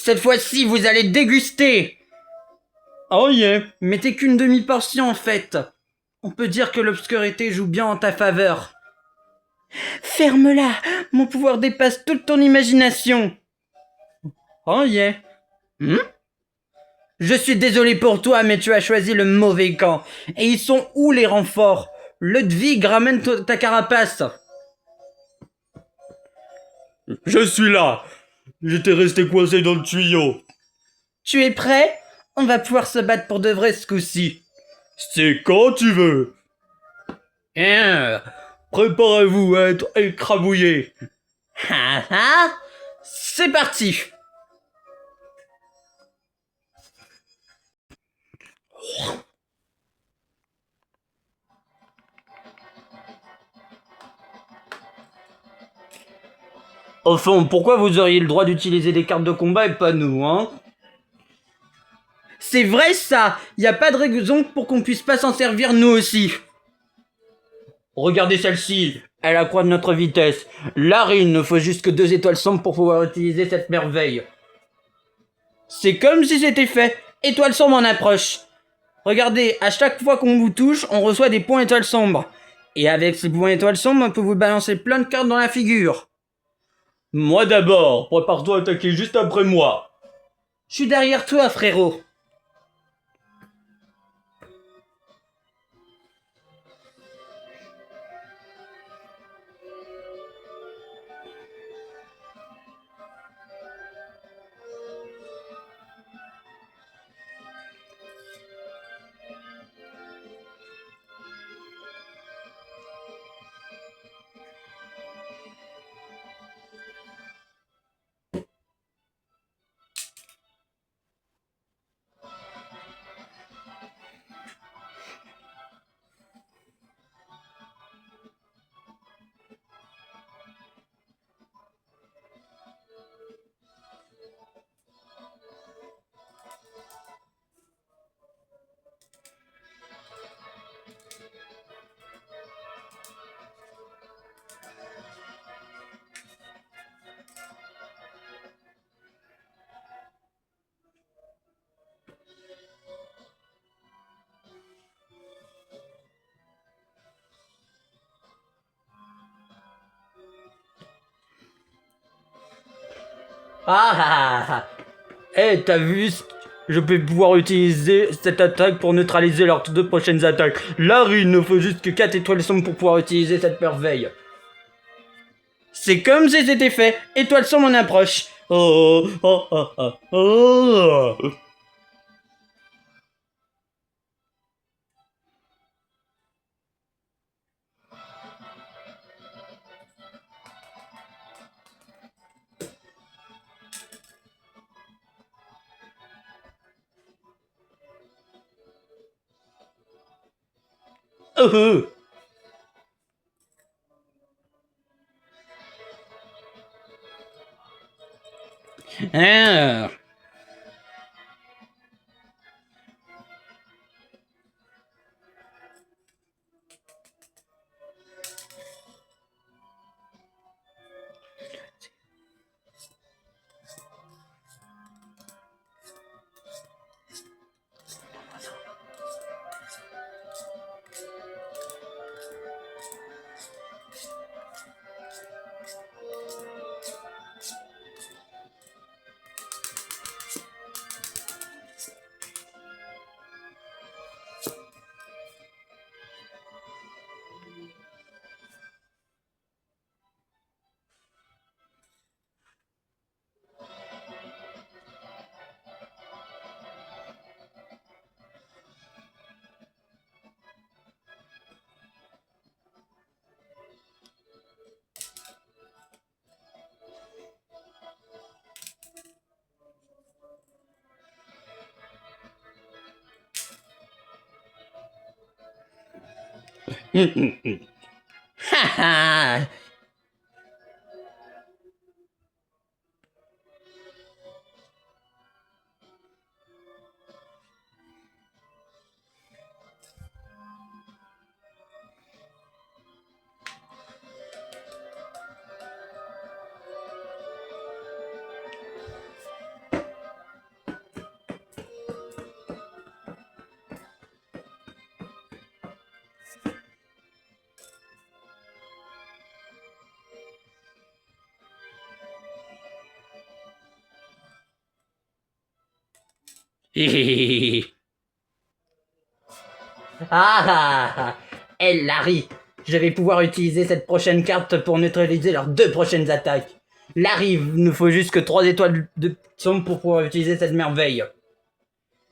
Cette fois-ci, vous allez déguster. Oh yeah, mais t'es qu'une demi-portion en fait. On peut dire que l'obscurité joue bien en ta faveur. Ferme-la, mon pouvoir dépasse toute ton imagination. Oh yeah. Je suis désolé pour toi, mais tu as choisi le mauvais camp. Et ils sont où les renforts? Ludwig, ramène ta carapace. Je suis là. J'étais resté coincé dans le tuyau. Tu es prêt? On va pouvoir se battre pour de vrai ce coup-ci. C'est quand tu veux. Hein? Préparez-vous à être écrabouillé. Ah ah! C'est parti! Au fond, pourquoi vous auriez le droit d'utiliser des cartes de combat et pas nous, hein? C'est vrai ça! Y a pas de raison pour qu'on puisse pas s'en servir nous aussi. Regardez celle-ci, elle accroît notre vitesse. Larry, il ne faut juste que 2 étoiles sombres pour pouvoir utiliser cette merveille. C'est comme si c'était fait. Étoile sombre en approche. Regardez, à chaque fois qu'on vous touche, on reçoit des points étoiles sombres. Et avec ces points étoiles sombres, on peut vous balancer plein de cartes dans la figure. Moi d'abord. Prépare-toi à attaquer juste après moi. Je suis derrière toi, frérot. Ah ah ah. Eh, t'as vu? Je vais pouvoir utiliser cette attaque pour neutraliser leurs 2 prochaines attaques. Larry, il ne faut juste que 4 étoiles sombres pour pouvoir utiliser cette merveille. C'est comme si c'était fait. Étoile sombre en approche. Oh, oh, oh, oh, oh. Oh oh. Ah. Ha ha. Ah, elle, Larry, je vais pouvoir utiliser cette prochaine carte pour neutraliser leurs deux prochaines attaques. Larry, il nous faut juste que 3 étoiles de somme pour pouvoir utiliser cette merveille.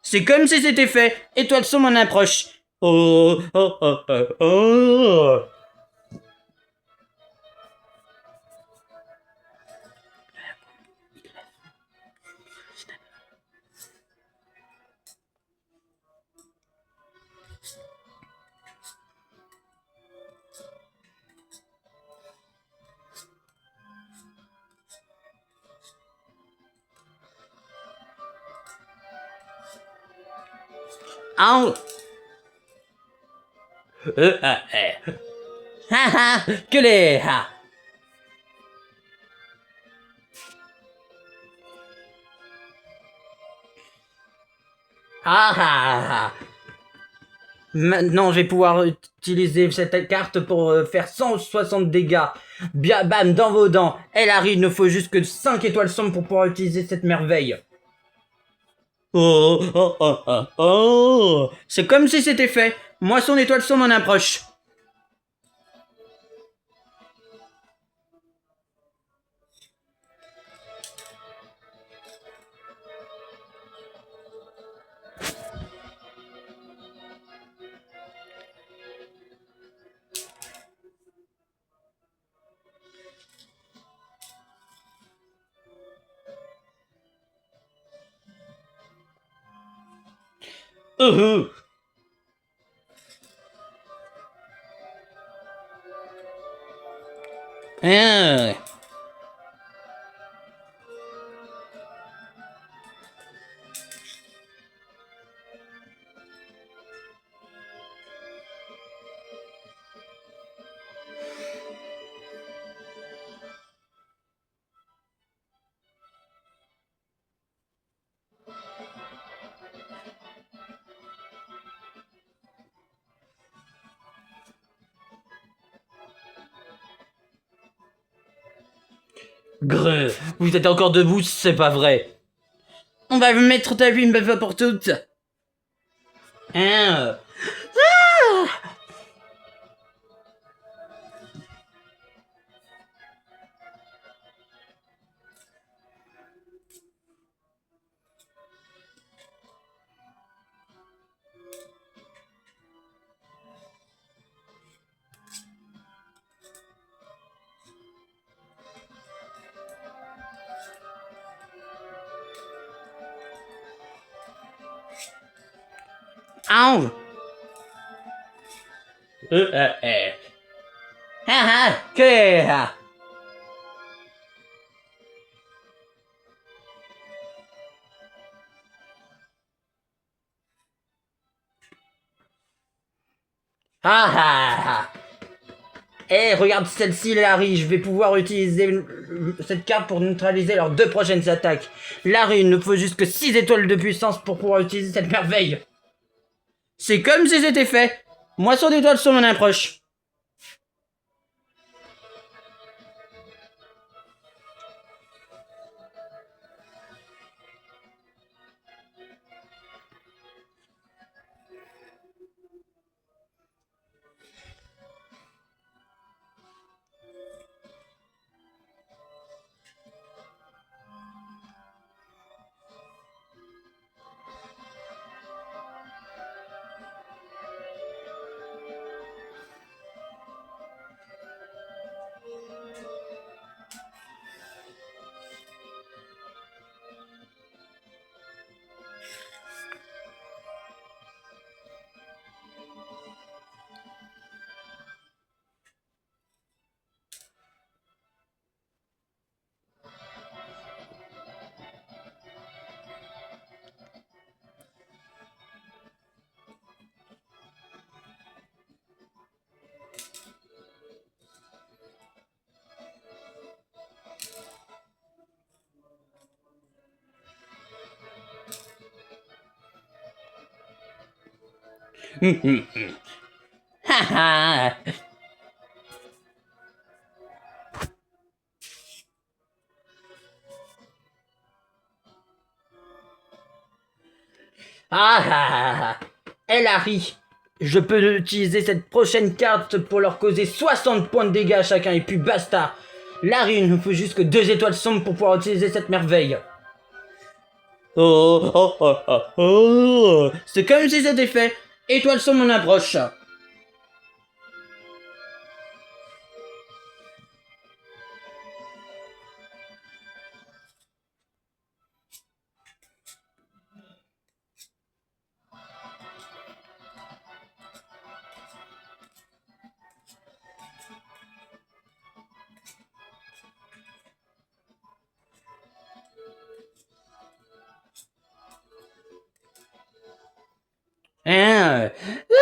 C'est comme si c'était fait. Étoile somme en approche. Oh, oh, oh, oh, oh. Ah, ah, que les... Ah. Ah. Maintenant, je vais pouvoir utiliser cette carte pour faire 160 dégâts. Bien, bam, dans vos dents. Elle arrive, il ne faut juste que 5 étoiles somme pour pouvoir utiliser cette merveille. Oh, oh, oh, oh, oh. C'est comme si c'était fait. Moisson d'étoiles somme en approche. Uh-huh. Ah. Grrr, vous êtes encore debout, c'est pas vrai. On va mettre ta vie une bonne fois pour toutes. Hein. Ah. Ah, que... Ah. Ah. Eh, regarde celle-ci, Larry, je vais pouvoir utiliser cette carte pour neutraliser leurs deux prochaines attaques. Larry, il ne faut juste que 6 étoiles de puissance pour pouvoir utiliser cette merveille. C'est comme si c'était fait. Moisson d'étoiles sur mon approche. Ha ha. Ah ah ah ah. Elle Harry, je peux utiliser cette prochaine carte pour leur causer 60 points de dégâts à chacun et puis basta. Larry, il nous faut juste que 2 étoiles sombres pour pouvoir utiliser cette merveille. Oh, oh, oh, oh, oh. C'est comme si c'était fait. Étoile sombre en approche. Hein? Ah!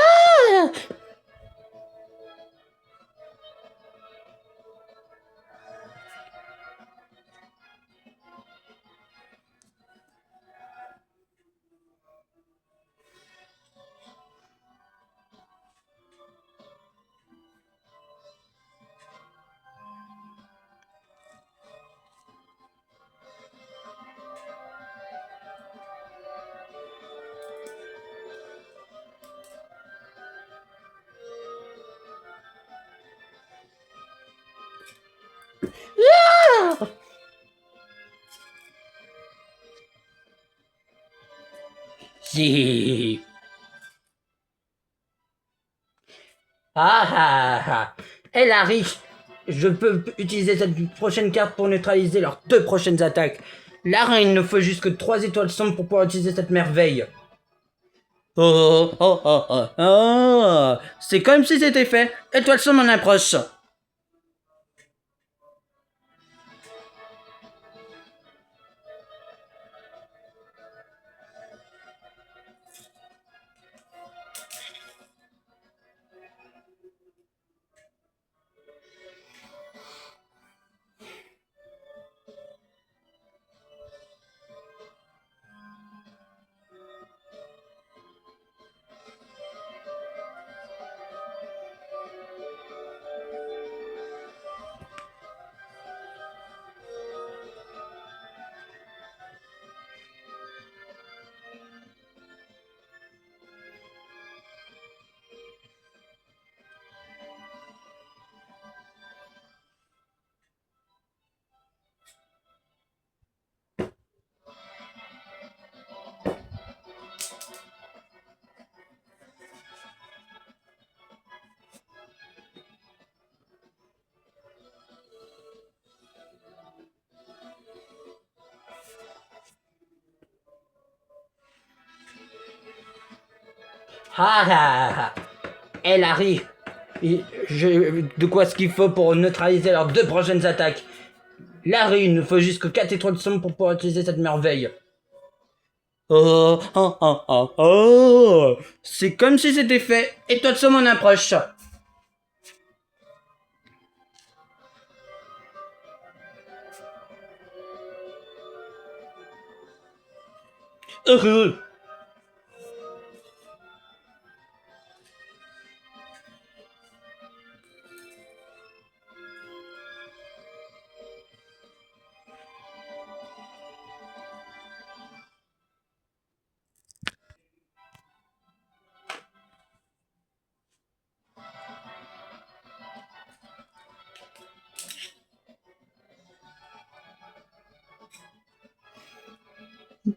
Si. Ah ah ah. Elle arrive. Je peux utiliser cette prochaine carte pour neutraliser leurs 2 prochaines attaques. Là, il ne faut juste que 3 étoiles sombres pour pouvoir utiliser cette merveille. Oh, oh, oh, oh, oh. C'est comme si c'était fait. Étoile sombre en approche. Ah ah ah. Elle arrive. De quoi ce qu'il faut pour neutraliser leurs 2 prochaines attaques. Larry, il ne faut juste que 4 étoiles sombres pour pouvoir utiliser cette merveille. Oh, oh, oh, oh, oh. C'est comme si c'était fait. Étoile sombre en approche. Heureux.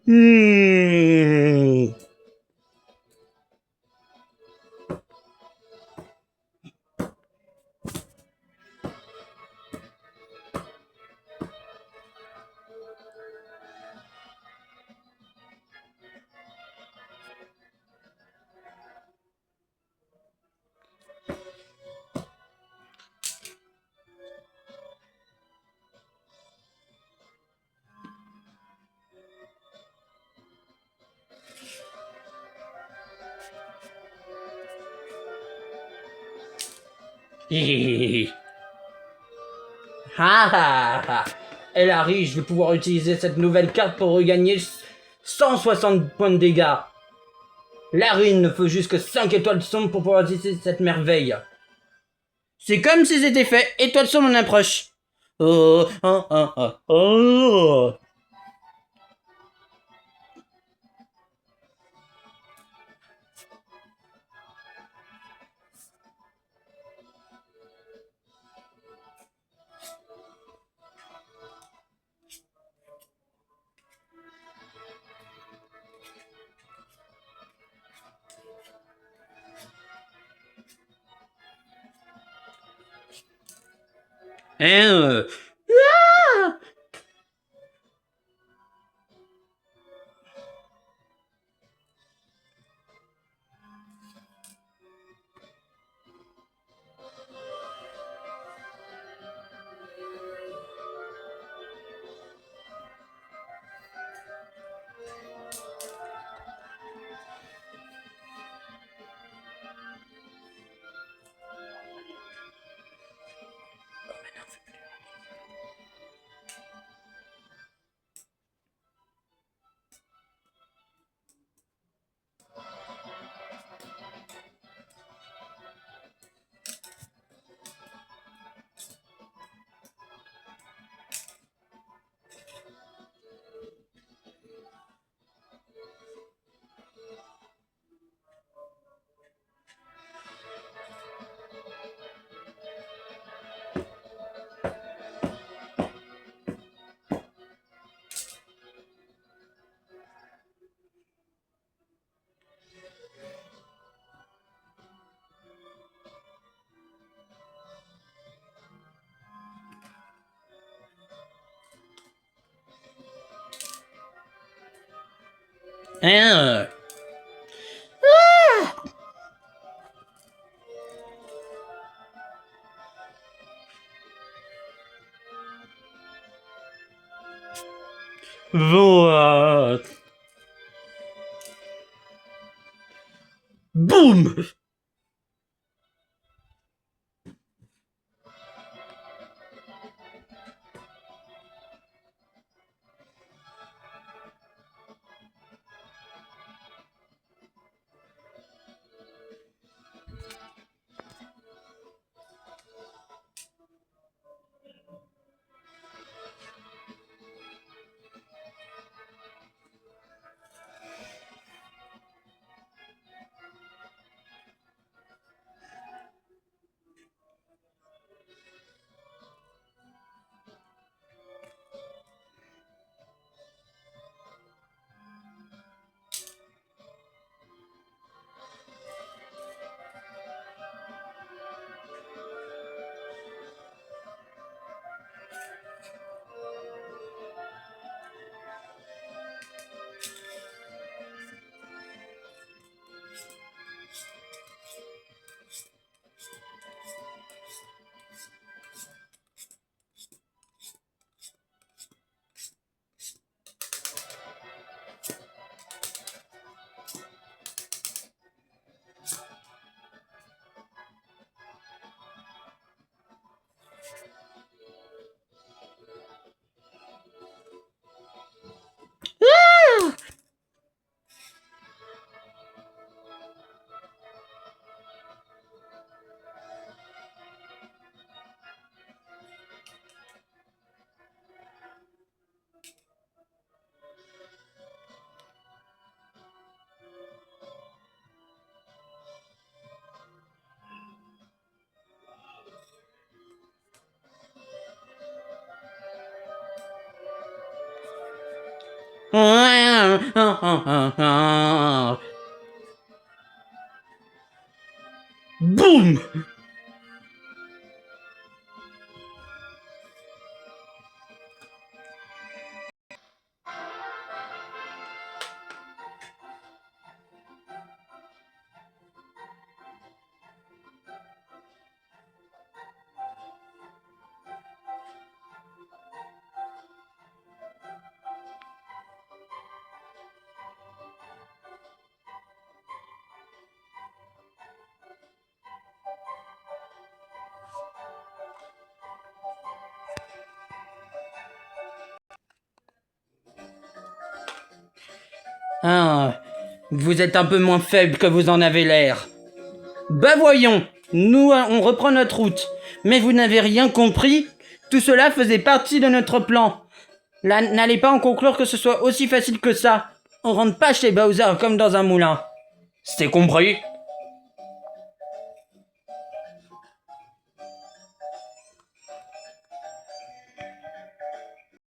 Hmm. Ah ah ah. Elle arrive, je vais pouvoir utiliser cette nouvelle carte pour regagner 160 points de dégâts. Larry, il ne faut juste que 5 étoiles sombres pour pouvoir utiliser cette merveille. C'est comme si c'était fait. Étoile sombre en approche. Oh, oh, oh, oh, oh. Hein Hein Bon, boum! Boum! Ah, vous êtes un peu moins faible que vous en avez l'air. Bah voyons, nous on reprend notre route. Mais vous n'avez rien compris? Tout cela faisait partie de notre plan. Là, n'allez pas en conclure que ce soit aussi facile que ça. On rentre pas chez Bowser comme dans un moulin. C'est compris?